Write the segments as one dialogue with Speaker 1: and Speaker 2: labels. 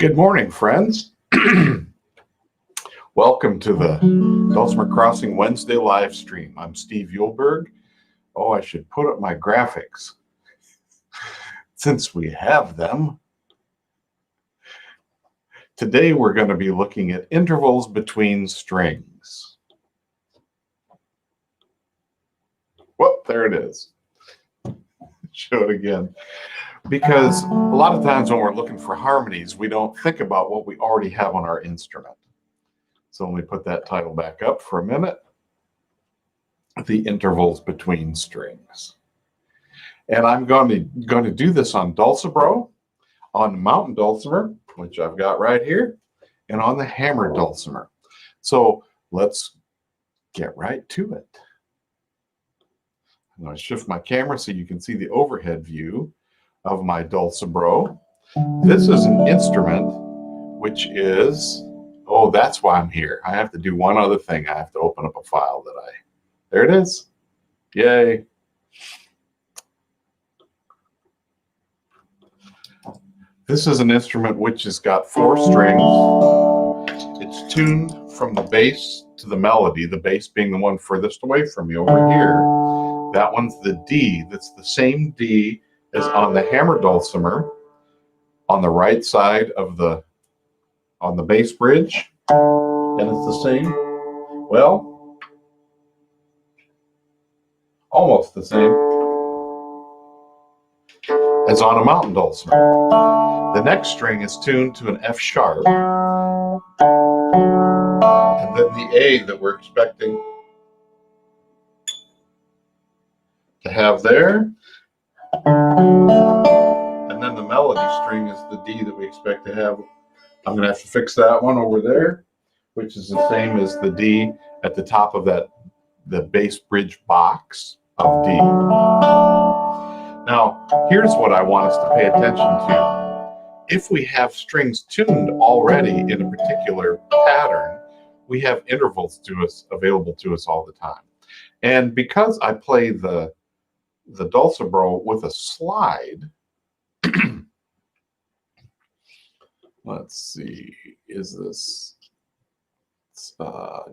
Speaker 1: Good morning, friends. Welcome to the Dulcimer Crossing Wednesday live stream. I'm Steve Yulberg. Oh, I should put up my graphics since we have them. Today we're going to be looking at intervals between strings. Whoop, there it is. Show it again. Because a lot of times when we're looking for harmonies, we don't think about what we already have on our instrument. So let me put that title back up for a minute. The intervals between strings. And I'm going to do this on dulcibro, on mountain dulcimer, which I've got right here, and on the hammer dulcimer. So let's get right to it. I'm going to shift my camera so you can see the overhead view of my dulcibro. This is an instrument which is, oh, that's why I'm here. I have to do one other thing. I have to open up a file that there it is. Yay. This is an instrument which has got 4 strings. It's tuned from the bass to the melody, the bass being the one furthest away from me over here. That one's the D. That's the same D as on the hammer dulcimer on the right side of on the bass bridge. And it's the same, well, almost the same as on a mountain dulcimer. The next string is tuned to an F sharp. And then the A that we're expecting to have there. And then the melody string is the D that we expect to have. I'm going to have to fix that one over there, which is the same as the D at the top of the bass bridge box of D. Now, here's what I want us to pay attention to. If we have strings tuned already in a particular pattern, we have intervals available to us all the time. And because I play the dulcibro with a slide, let's see, is this,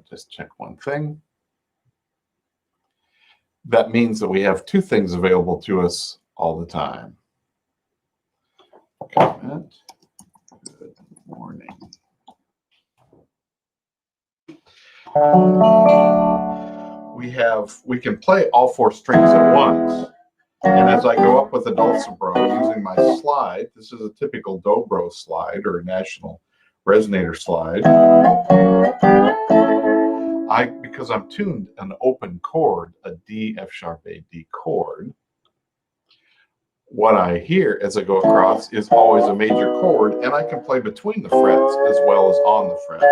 Speaker 1: just check one thing. That means that we have 2 things available to us all the time. Comment. Good morning. We can play all 4 strings at once. And as I go up with the dulcibro using my slide, this is a typical dobro slide or a national resonator slide. Because I'm tuned an open chord, a D, F sharp, A, D chord, what I hear as I go across is always a major chord, and I can play between the frets as well as on the frets.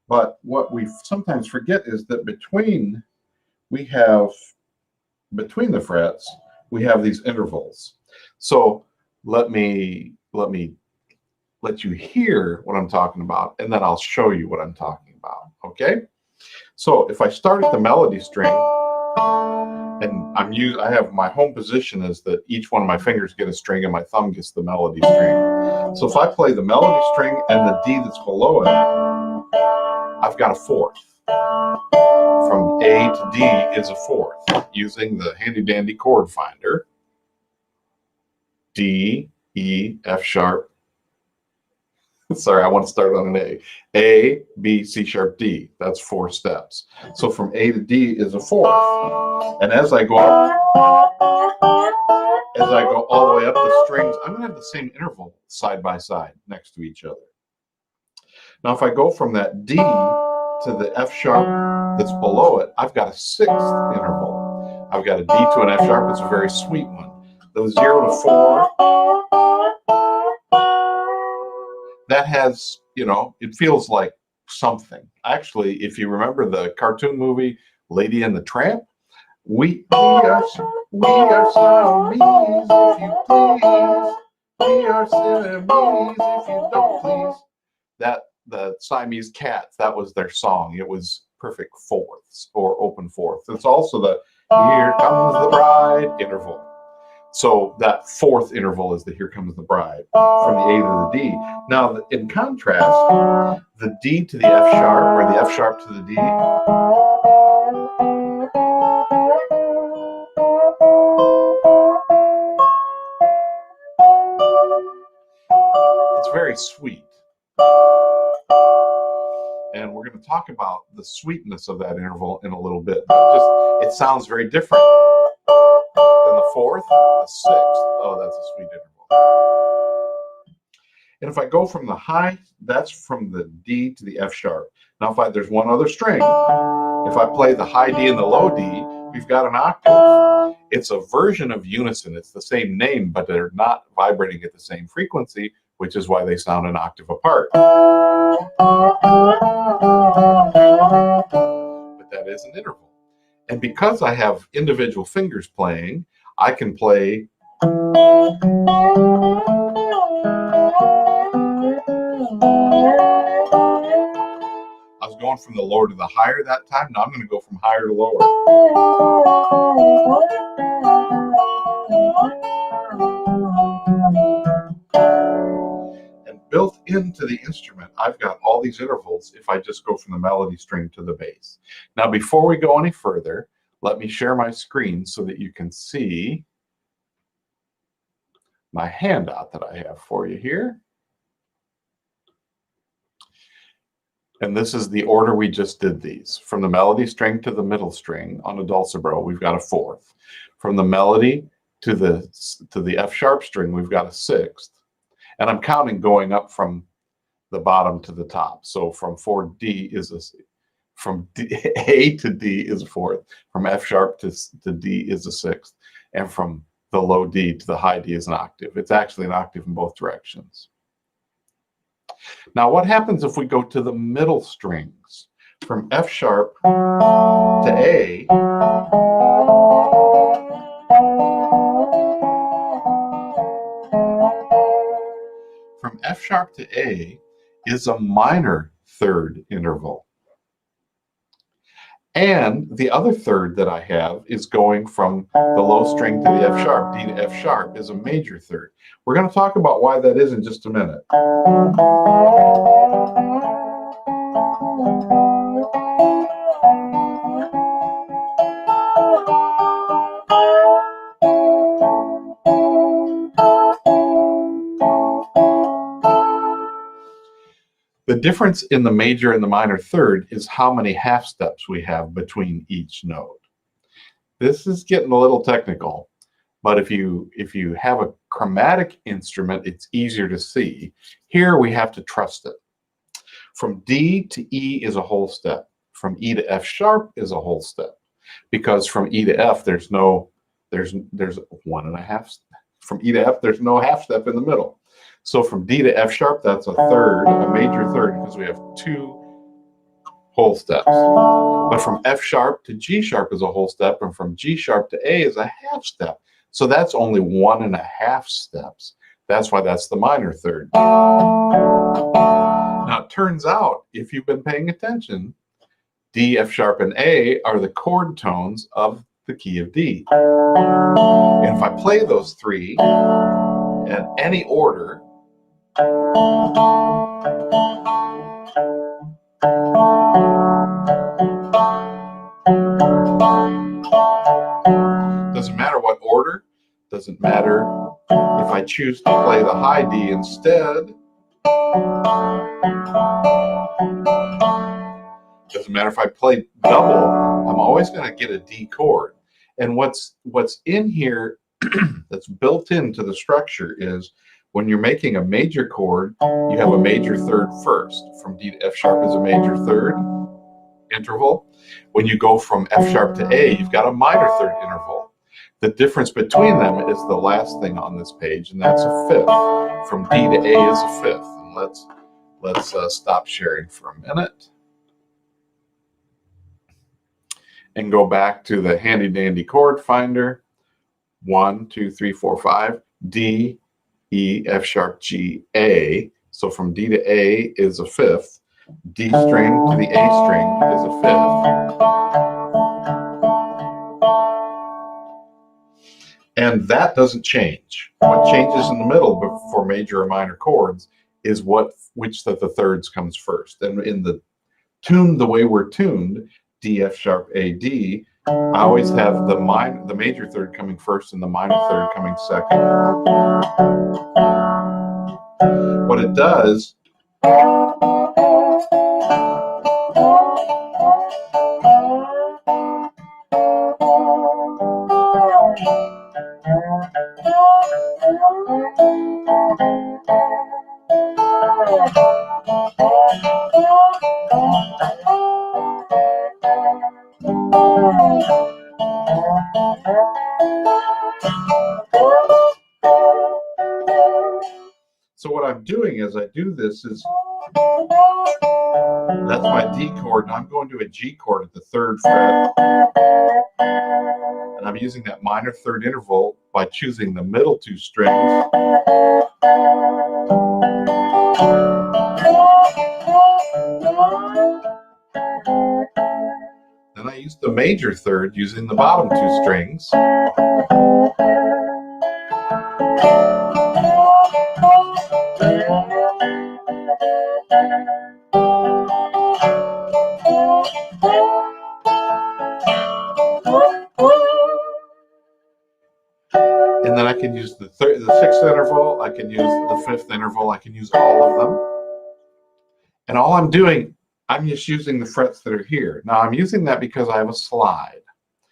Speaker 1: But what we sometimes forget is that between the frets, we have these intervals. So let me let you hear what I'm talking about, and then I'll show you what I'm talking about, okay? So if I start at the melody string, and I have my home position is that each one of my fingers get a string and my thumb gets the melody string. So if I play the melody string and the D that's below it, I've got a 4th. From A to D is a 4th using the handy dandy chord finder. D, E, F sharp. Sorry, I want to start on an A. A, B, C sharp, D. That's 4 steps. So from A to D is a 4th. And as I go up, as I go all the way up the strings, I'm going to have the same interval side by side next to each other. Now, if I go from that D to the F sharp that's below it, I've got a 6th interval. I've got a D to an F sharp. It's a very sweet one. Those 0 to 4, that has, it feels like something. Actually, if you remember the cartoon movie Lady and the Tramp, we are Siamese if you please. We are Siamese if you don't please. The Siamese Cats, that was their song. It was perfect 4ths or open 4ths. It's also the Here Comes the Bride interval. So that fourth interval is the Here Comes the Bride, from the A to the D. Now, in contrast, the D to the F sharp, or the F sharp to the D, it's very sweet. And we're going to talk about the sweetness of that interval in a little bit. But it sounds very different than the fourth, the sixth. Oh, that's a sweet interval. And if I go from the high, that's from the D to the F sharp. Now, there's one other string. If I play the high D and the low D, we've got an octave. It's a version of unison. It's the same name, but they're not vibrating at the same frequency, which is why they sound an octave apart. But that is an interval. And because I have individual fingers playing, I can play I was going from the lower to the higher that time. Now I'm going to go from higher to lower. And built into the instrument, I've got all these intervals if I just go from the melody string to the bass. Now, before we go any further, let me share my screen so that you can see my handout that I have for you here. And this is the order we just did these. From the melody string to the middle string on a dulcimer, we've got a fourth. From the melody to the F sharp string, we've got a sixth. And I'm counting going up from the bottom to the top. So from A to D is a fourth. From F sharp to D is a sixth. And from the low D to the high D is an octave. It's actually an octave in both directions. Now, what happens if we go to the middle strings? From F sharp to A, from F sharp to A is a minor third interval. And the other third that I have is going from the low string to the F sharp. D to F sharp is a major third. We're going to talk about why that is in just a minute. The difference in the major and the minor third is how many half steps we have between each note. This is getting a little technical, but if you have a chromatic instrument, it's easier to see. Here we have to trust it. From D to E is a whole step. From E to F sharp is a whole step, because from E to F there's 1.5. From E to F there's no half step in the middle. So from D to F sharp, that's a third, a major third, because we have two whole steps. But from F sharp to G sharp is a whole step, and from G sharp to A is a half step. So that's only 1.5 steps. That's why that's the minor third. Now, it turns out, if you've been paying attention, D, F sharp, and A are the chord tones of the key of D. And if I play those three in any order, doesn't matter what order, doesn't matter if I choose to play the high D instead, doesn't matter if I play double, I'm always going to get a D chord. And what's in here that's built into the structure is when you're making a major chord, you have a major third first. From D to F sharp is a major third interval. When you go from F sharp to A, you've got a minor third interval. The difference between them is the last thing on this page, and that's a fifth. From D to A is a fifth. And let's stop sharing for a minute and go back to the handy dandy chord finder. 1, 2, 3, 4, 5. D, E, F sharp, G, A. So from D to A is a fifth. D string to the A string is a fifth. And that doesn't change. What changes in the middle for major or minor chords is which of the thirds comes first. And in the tune, the way we're tuned, D, F sharp, A, D, I always have the major third coming first and the minor third coming second. What it does, so what I'm doing as I do this is, that's my D chord, and I'm going to a G chord at the 3rd fret. And I'm using that minor third interval by choosing the middle 2 strings. Then I use the major third using the bottom 2 strings. And then I can use the 6th interval, I can use the 5th interval, I can use all of them. And all I'm doing, I'm just using the frets that are here. Now I'm using that because I have a slide.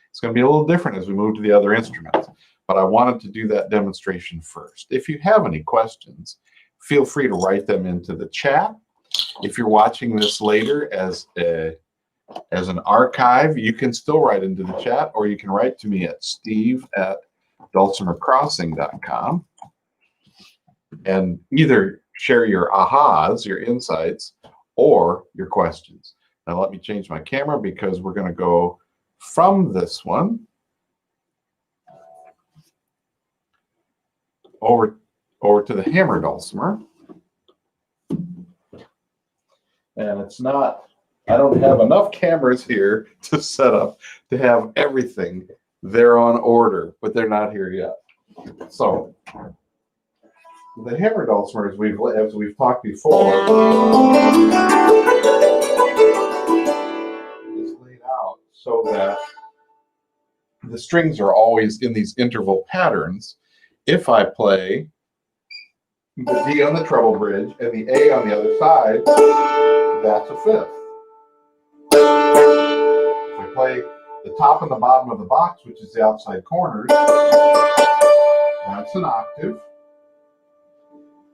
Speaker 1: It's going to be a little different as we move to the other instruments, but I wanted to do that demonstration first. If you have any questions, feel free to write them into the chat. If you're watching this later as an archive, you can still write into the chat, or you can write to me at steve@dulcimercrossing.com and either share your ahas, your insights, or your questions. Now let me change my camera because we're going to go from this one over to the hammer dulcimer. And it's not, I don't have enough cameras here to set up to have everything. They're on order, but they're not here yet. So the hammer dulcimer, as we've talked before, is laid out so that the strings are always in these interval patterns. If I play the D on the treble bridge and the A on the other side, that's a 5th. If I play the top and the bottom of the box, which is the outside corners, that's an octave.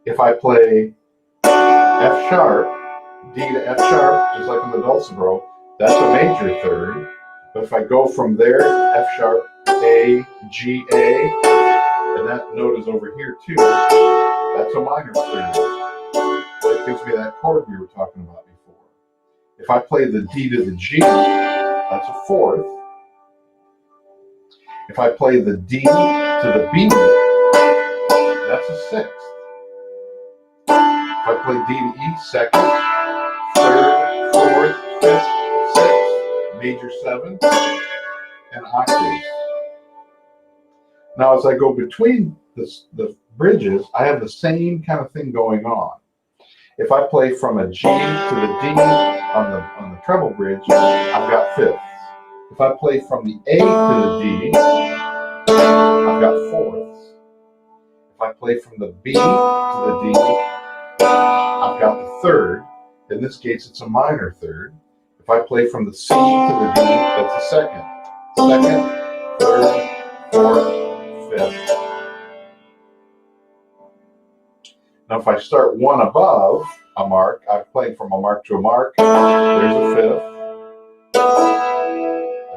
Speaker 1: If I play F sharp, D to F sharp, just like in the dulcimer, that's a major third. But if I go from there, F sharp, A, G, A, and that note is over here too, that's a minor third. That gives me that chord we were talking about before. If I play the D to the G, that's a 4th. If I play the D to the B, that's a 6th. If I play D to E, 2nd, 3rd, 4th, 5th, 6th, major 7th, and octaves. Now, as I go between the bridges, I have the same kind of thing going on. If I play from a G to the D on the treble bridge, I've got 5ths. If I play from the A to the D, I've got 4ths. If I play from the B to the D, I've got the 3rd. In this case, it's a minor 3rd. If I play from the C to the D, that's a 2nd. 2nd, 3rd, 4th, 5th. Now, if I start one above a mark, I'm playing from a mark to a mark. There's a 5th.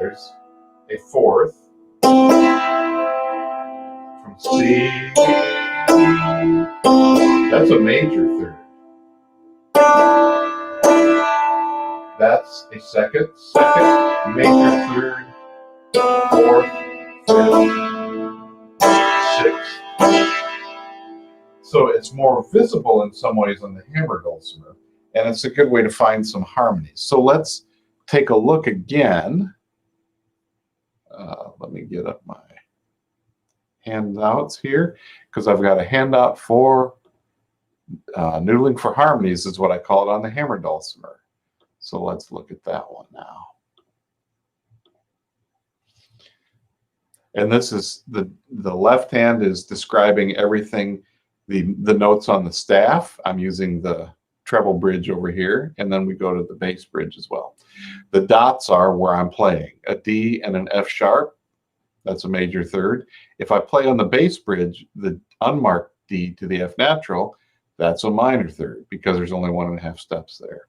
Speaker 1: There's a 4th. From C, that's a major 3rd. That's a 2nd, major 3rd, 4th, 5th, 6th. So it's more visible in some ways on the hammer dulcimer, and it's a good way to find some harmonies. So let's take a look again. Let me get up my handouts here because I've got a handout for noodling for harmonies is what I call it on the hammer dulcimer. So let's look at that one now. And this is the left hand is describing everything, the notes on the staff. I'm using the treble bridge over here, and then we go to the bass bridge as well. The dots are where I'm playing, a D and an F sharp. That's a major third. If I play on the bass bridge, the unmarked D to the F natural, that's a minor third because there's only 1.5 steps there.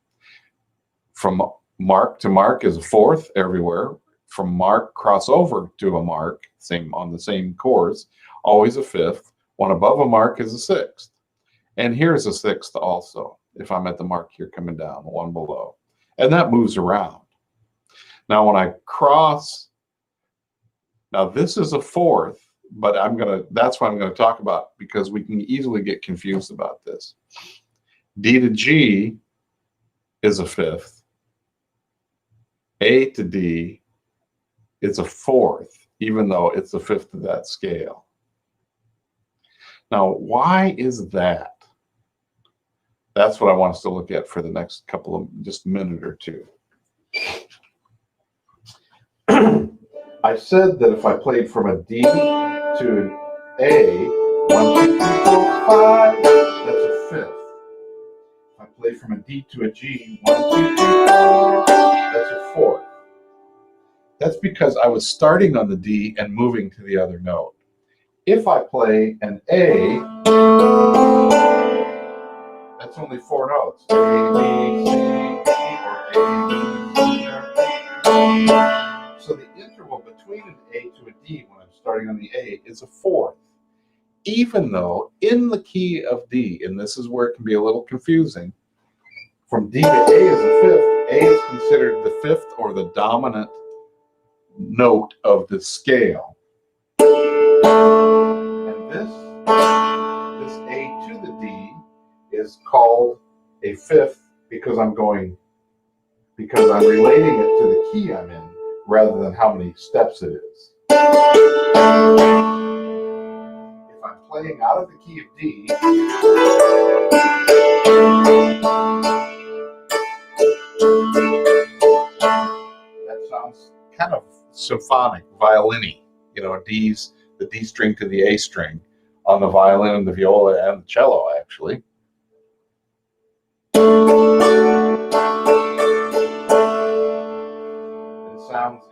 Speaker 1: From mark to mark is a fourth everywhere. From mark crossover to a mark, same on the same chords, always a fifth. One above a mark is a sixth. And here's a sixth also, if I'm at the mark here coming down, one below. And that moves around. Now when I cross, now this is a fourth, but that's what I'm gonna talk about because we can easily get confused about this. D to G is a fifth. A to D is a fourth, even though it's a fifth of that scale. Now, why is that? That's what I want us to look at for the next couple of, just a minute or two. I said that if I played from a D to an A, 1, 2, 3, 4, 5, that's a fifth. If I play from a D to a G, 1, 2, 3, 4, that's a fourth. That's because I was starting on the D and moving to the other note. If I play an A, that's only 4 notes. A, B, C, E, or A, B, C, or so the interval between an A to a D when I'm starting on the A is a fourth. Even though in the key of D, and this is where it can be a little confusing, from D to A is a fifth. A is considered the fifth or the dominant note of the scale. And this A to the D is called a fifth because I'm relating it to the key I'm in rather than how many steps it is. If I'm playing out of the key of D, that sounds kind of symphonic, violin-y. You know, D's, the D string to the A string on the violin and the viola and the cello, actually.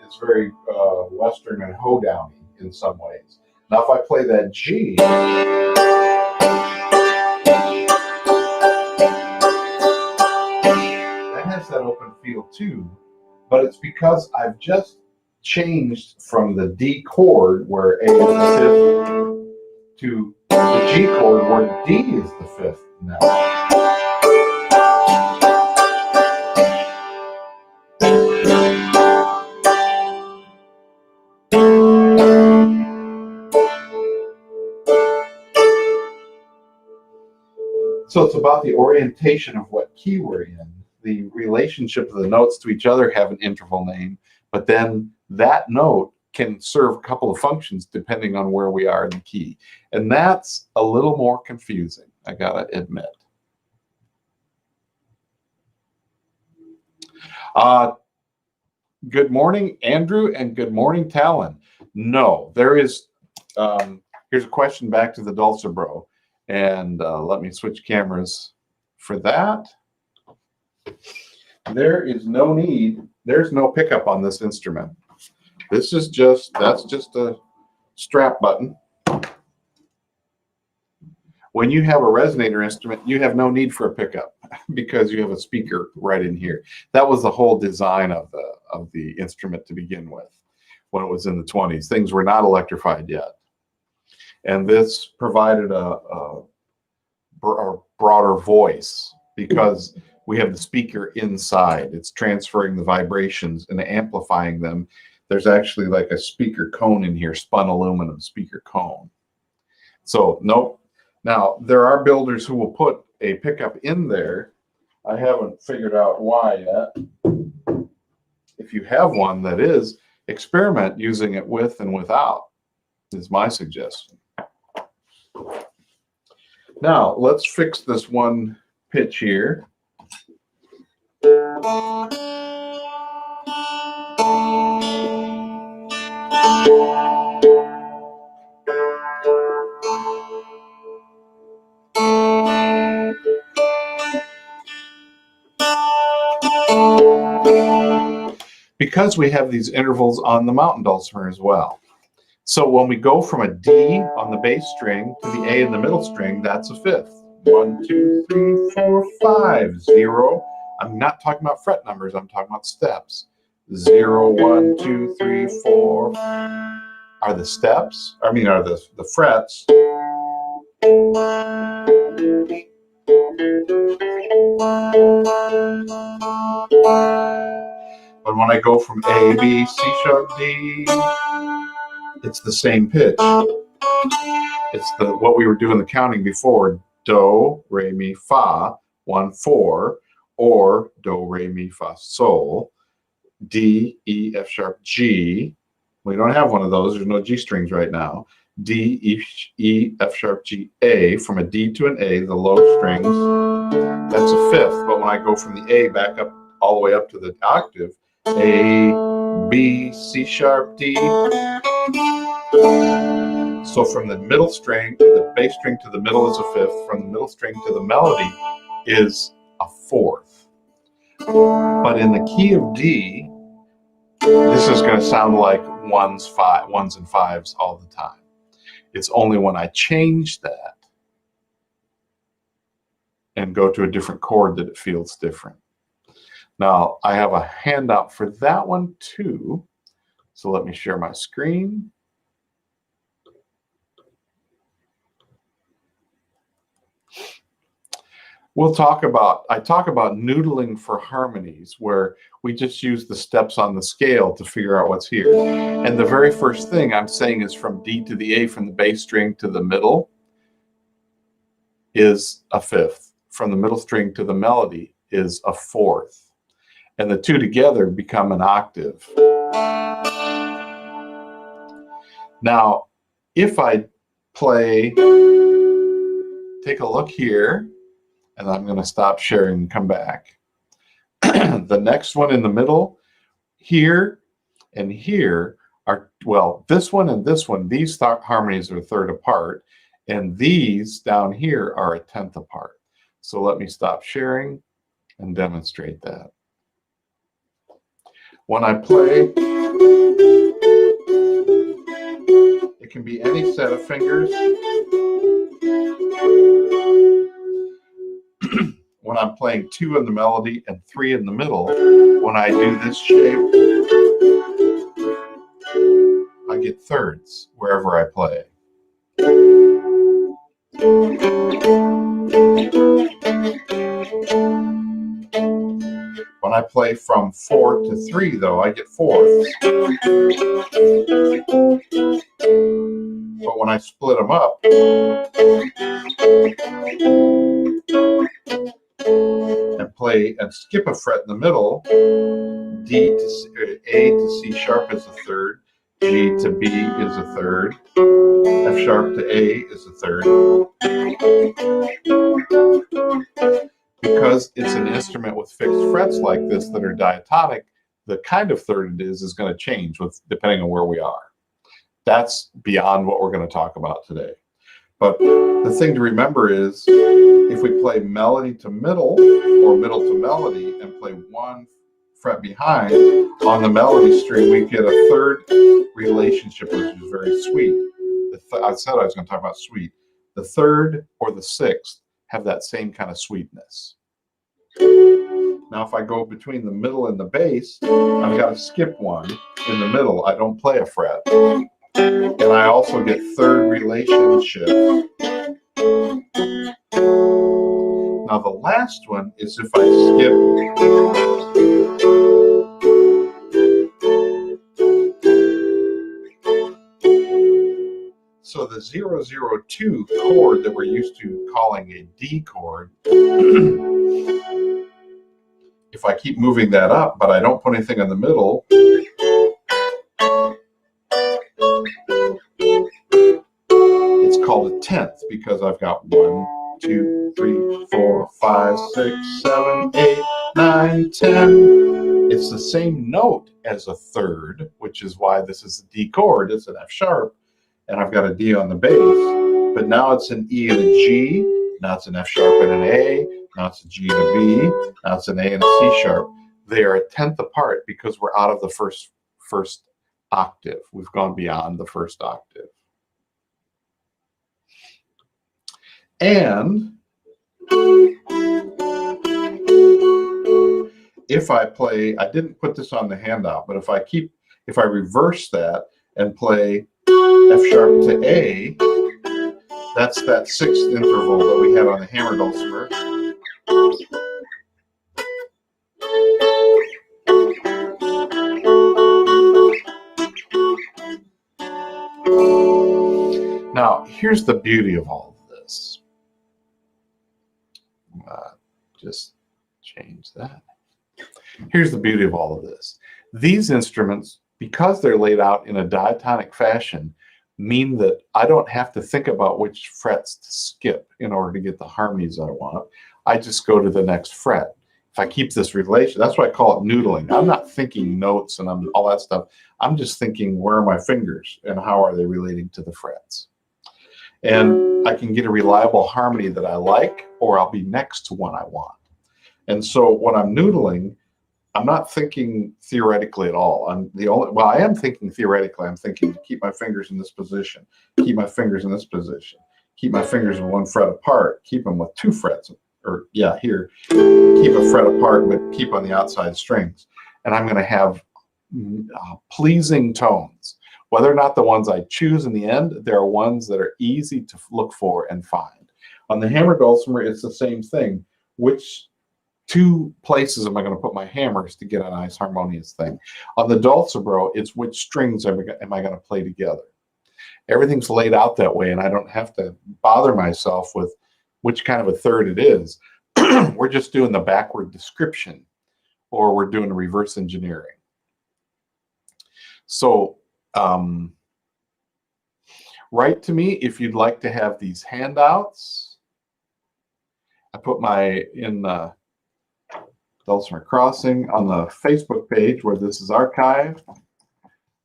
Speaker 1: It's very Western and hoedowny in some ways. Now, if I play that G, that has that open feel too, but it's because I've just changed from the D chord where A is the fifth to the G chord where D is the fifth now. So it's about the orientation of what key we're in. The relationship of the notes to each other have an interval name, but then that note can serve a couple of functions depending on where we are in the key. And that's a little more confusing, I gotta admit. Good morning, Andrew, and good morning, Talon. No, there is, here's a question back to the Dulce Bro. And let me switch cameras for that. There is no need, there's no pickup on this instrument. This is just, that's just a strap button. When you have a resonator instrument, you have no need for a pickup because you have a speaker right in here. That was the whole design of the instrument to begin with when it was in the 20s. Things were not electrified yet. And this provided a broader voice because we have the speaker inside. It's transferring the vibrations and amplifying them. There's actually like a speaker cone in here, spun aluminum speaker cone. So, nope. Now, there are builders who will put a pickup in there. I haven't figured out why yet. If you have one that is, experiment using it with and without. is my suggestion. Now, let's fix this one pitch here. Because we have these intervals on the mountain dulcimer as well. So when we go from a D on the bass string to the A in the middle string, that's a fifth. 1, 2, 3, 4, 5, 0. I'm not talking about fret numbers, I'm talking about steps. 0, 1, 2, 3, 4 are the steps, are the frets. But when I go from A, B, C sharp, D, it's the same pitch. It's what we were doing the counting before. Do, re, mi, fa, 1, 4, or do, re, mi, fa, sol, D, E, F sharp, G. We don't have one of those. There's no G strings right now. D, E, F sharp, G, A. From a D to an A, the low strings, that's a fifth. But when I go from the A back up all the way up to the octave, A, B, C sharp, D. So from the middle string, the bass string to the middle is a fifth. From the middle string to the melody is a fourth. But in the key of D, this is going to sound like ones and fives all the time. It's only when I change that and go to a different chord that it feels different. Now, I have a handout for that one too. So let me share my screen. I talk about noodling for harmonies, where we just use the steps on the scale to figure out what's here. And the very first thing I'm saying is from D to the A, from the bass string to the middle is a fifth. From the middle string to the melody is a fourth. And the two together become an octave. Now, if I play, take a look here, and I'm going to stop sharing and come back. The next one in the middle, here and here are, well, this one and this one, these harmonies are a third apart, and these down here are a tenth apart. So let me stop sharing and demonstrate that. When I play, it can be any set of fingers. When I'm playing 2 in the melody and 3 in the middle, when I do this shape, I get thirds wherever I play. When I play from 4 to 3, though, I get fourths. But when I split them up, and play and skip a fret in the middle, D to C, A to C sharp is a third, G to B is a third, F sharp to A is a third. Because it's an instrument with fixed frets like this that are diatonic, the kind of third it is going to change depending on where we are. That's beyond what we're going to talk about today. But the thing to remember is, if we play melody to middle or middle to melody and play 1 fret behind on the melody string, we get a third relationship, which is very sweet. I said I was going to talk about sweet. The third or the sixth have that same kind of sweetness. Now, if I go between the middle and the bass, I've got to skip one in the middle. I don't play a fret. And I also get third relationship. Now the last one is if I skip so the 002 chord that we're used to calling a D chord, if I keep moving that up but I don't put anything in the middle, called a 10th because I've got 1, 2, 3, 4, 5, 6, 7, 8, 9, 10. It's the same note as a third, which is why this is a D chord. It's an F sharp, and I've got a D on the bass. But now it's an E and a G. Now it's an F sharp and an A. Now it's a G and a B. Now it's an A and a C sharp. They are a 10th apart because we're out of the first octave. We've gone beyond the first octave. And if I play, I didn't put this on the handout, but if I reverse that and play F sharp to A, that's that 6th interval that we had on the hammer dulcimer. Now, here's the beauty of all of this. Just change that. Here's the beauty of all of this. These instruments, because they're laid out in a diatonic fashion, mean that I don't have to think about which frets to skip in order to get the harmonies I want. I just go to the next fret. If I keep this relation, that's why I call it noodling. I'm not thinking notes and all that stuff. I'm just thinking, where are my fingers and how are they relating to the frets? And I can get a reliable harmony that I like, or I'll be next to one I want. And so when I'm noodling, I'm not thinking theoretically at all. I am thinking theoretically. I'm thinking to keep my fingers in this position, keep my fingers in this position, keep my fingers in 1 fret apart, keep them with 2 frets, or yeah, here, keep a fret apart, but keep on the outside strings. And I'm going to have pleasing tones. Whether or not the ones I choose in the end, there are ones that are easy to look for and find. On the hammer dulcimer, it's the same thing. Which 2 places am I going to put my hammers to get a nice harmonious thing? On the dulcimer, it's which strings am I going to play together? Everything's laid out that way, and I don't have to bother myself with which kind of a third it is. We're just doing the backward description, or we're doing reverse engineering. So write to me if you'd like to have these handouts. I put in Dulcimer Crossing on the Facebook page where this is archived.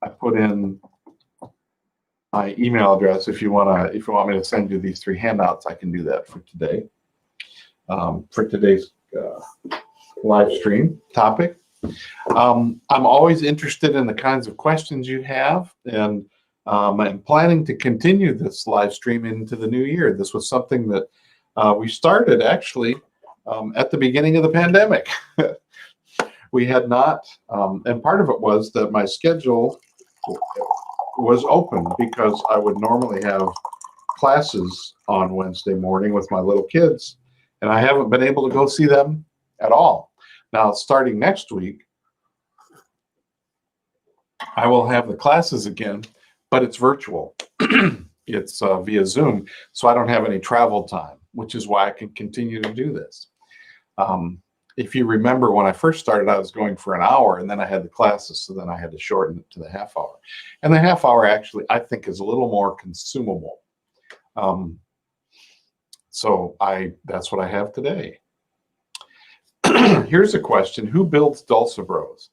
Speaker 1: I put in my email address if you want me to send you these 3 handouts. I can do that for today. For today's live stream topic. I'm always interested in the kinds of questions you have, and I'm planning to continue this live stream into the new year. This was something that we started actually at the beginning of the pandemic. We had not, and part of it was that my schedule was open because I would normally have classes on Wednesday morning with my little kids, and I haven't been able to go see them at all. Now, starting next week, I will have the classes again, but it's virtual. It's via Zoom, so I don't have any travel time, which is why I can continue to do this. If you remember, when I first started, I was going for an hour, and then I had the classes, so then I had to shorten it to the half hour. And the half hour actually, I think, is a little more consumable. So that's what I have today. Here's a question. Who builds dulcibros?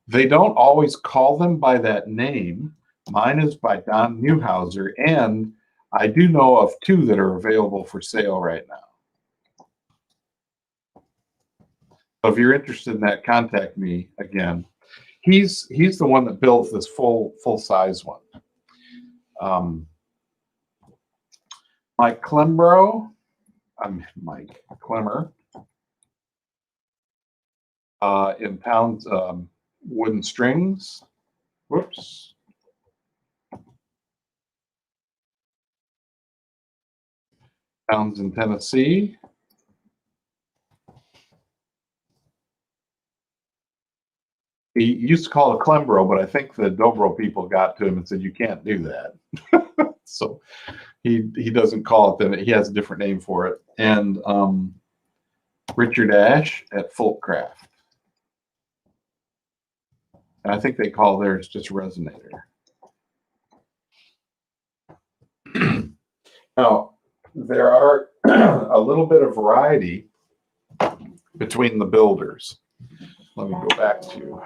Speaker 1: They don't always call them by that name. Mine is by Don Newhauser, and I do know of 2 that are available for sale right now. So if you're interested in that, contact me again. He's the one that builds this full-size one. Mike Clembro, Mike Clemmer, in Towns Wooden Strings. Whoops. Townsend, Tennessee. He used to call it Clembro, but I think the Dobro people got to him and said, you can't do that. So he doesn't call it that. He has a different name for it. And Richard Ash at Folkcraft. And I think they call theirs just Resonator. Now, there are a little bit of variety between the builders. Let me go back to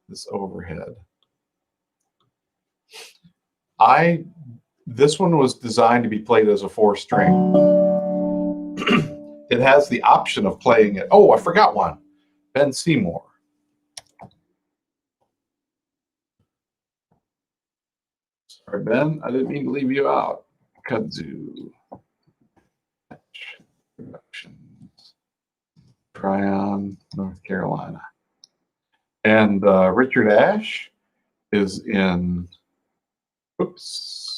Speaker 1: this overhead. This one was designed to be played as a 4-string. It has the option of playing it. Oh, I forgot one. Ben Seymour. Sorry, Ben. I didn't mean to leave you out. Kudzu Productions. Tryon, North Carolina. And Richard Ashe is in, oops.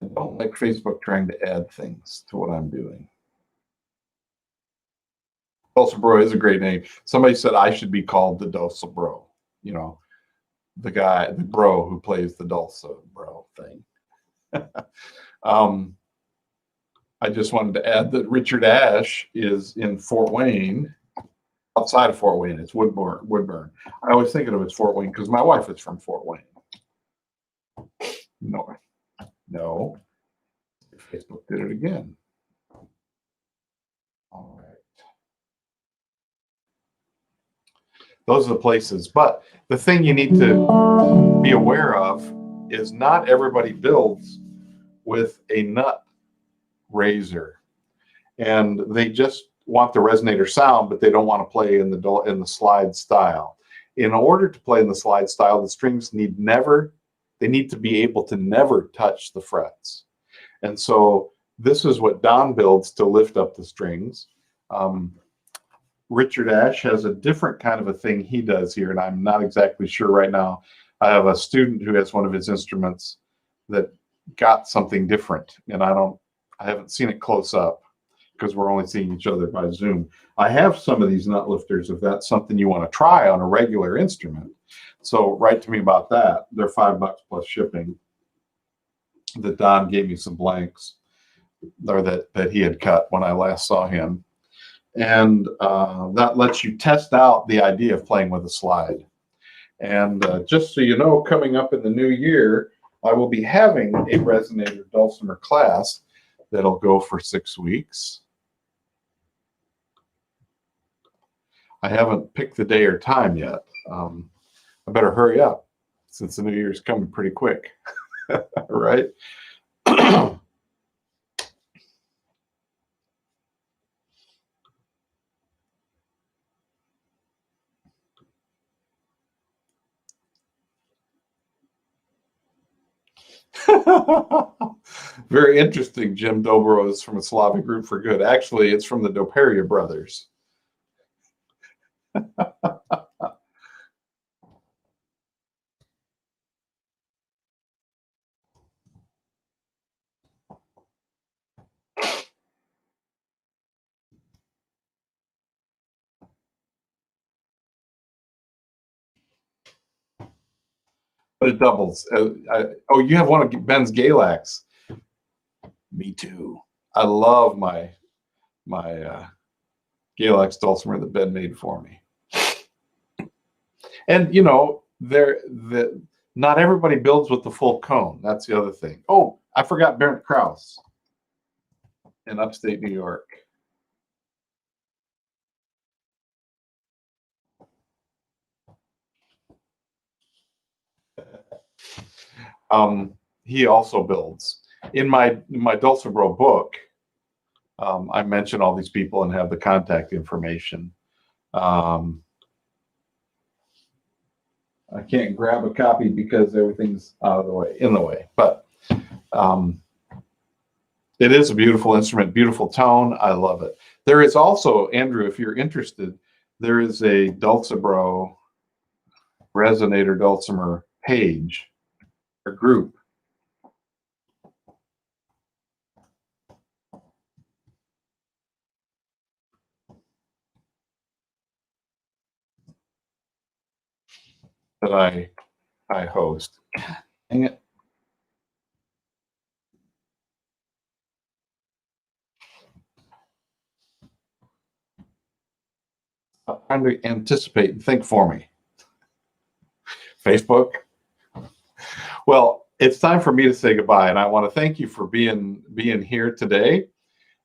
Speaker 1: I don't like Facebook trying to add things to what I'm doing. Dulce Bro is a great name. Somebody said I should be called the Dulce Bro. You know, the guy, the bro who plays the Dulce Bro thing. I just wanted to add that Richard Ashe is in Fort Wayne, outside of Fort Wayne. It's Woodburn. I always think of it as Fort Wayne because my wife is from Fort Wayne. No. Facebook did it again. All right. Those are the places. But the thing you need to be aware of is not everybody builds with a nut raiser. And they just want the resonator sound, but they don't want to play in the slide style. In order to play in the slide style, the strings need to be able to never touch the frets. And so this is what Don builds to lift up the strings. Richard Ashe has a different kind of a thing he does here, and I'm not exactly sure right now. I have a student who has one of his instruments that got something different, and I haven't seen it close up because we're only seeing each other by Zoom. I have some of these nut lifters if that's something you want to try on a regular instrument. So write to me about that. They're $5 plus shipping. That Don gave me some blanks, or that he had cut when I last saw him. And that lets you test out the idea of playing with a slide. And just so you know, coming up in the new year, I will be having a resonator dulcimer class that'll go for 6 weeks. I haven't picked the day or time yet. I better hurry up since the new year's coming pretty quick. Right? Very interesting. Jim Dobro is from a Slavic root for good. Actually, it's from the Doperia brothers. But it doubles. Oh, you have one of Ben's Galax. Me too. I love my Galax dulcimer that Ben made for me. And you know, not everybody builds with the full cone. That's the other thing. Oh, I forgot Bernd Krause in upstate New York. He also builds. In my Dulcibro book, I mention all these people and have the contact information. I can't grab a copy because everything's in the way. But it is a beautiful instrument, beautiful tone. I love it. There is also, Andrew, if you're interested, there is a Dulcibro resonator dulcimer page or group. That I host. Dang it. trying to anticipate and think for me. Facebook. Well, it's time for me to say goodbye, and I want to thank you for being here today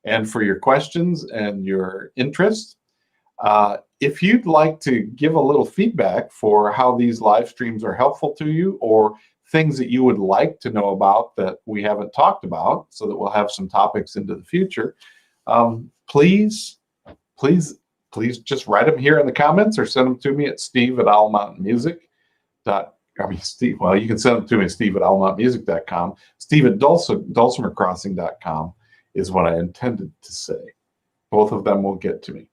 Speaker 1: and for your questions and your interest. If you'd like to give a little feedback for how these live streams are helpful to you, or things that you would like to know about that we haven't talked about, so that we'll have some topics into the future, please just write them here in the comments or send them to me at steve@owlmountainmusic.com. Steve, well, you can send them to me at steve@owlmountainmusic.com. steve@dulcimercrossing.com is what I intended to say. Both of them will get to me.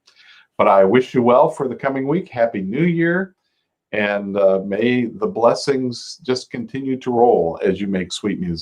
Speaker 1: But I wish you well for the coming week. Happy New Year. And may the blessings just continue to roll as you make sweet music.